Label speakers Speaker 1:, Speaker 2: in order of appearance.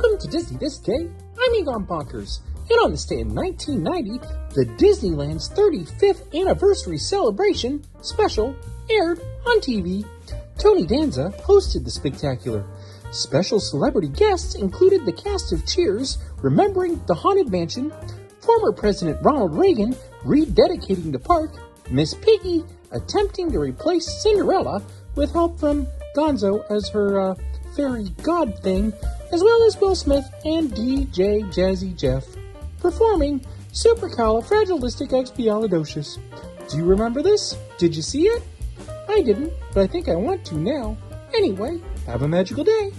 Speaker 1: Welcome to Disney This Day. I'm Egon Bonkers, and on this day in 1990, the Disneyland's 35th anniversary celebration special aired on TV. Tony Danza hosted the spectacular. Special celebrity guests included the cast of Cheers, remembering the Haunted Mansion, former President Ronald Reagan rededicating the park, Miss Piggy attempting to replace Cinderella with help from Gonzo as her fairy god thing, as well as Will Smith and DJ Jazzy Jeff performing Supercalifragilisticexpialidocious. Do you remember this? Did you see it? I didn't, but I think I want to now. Anyway, have a magical day.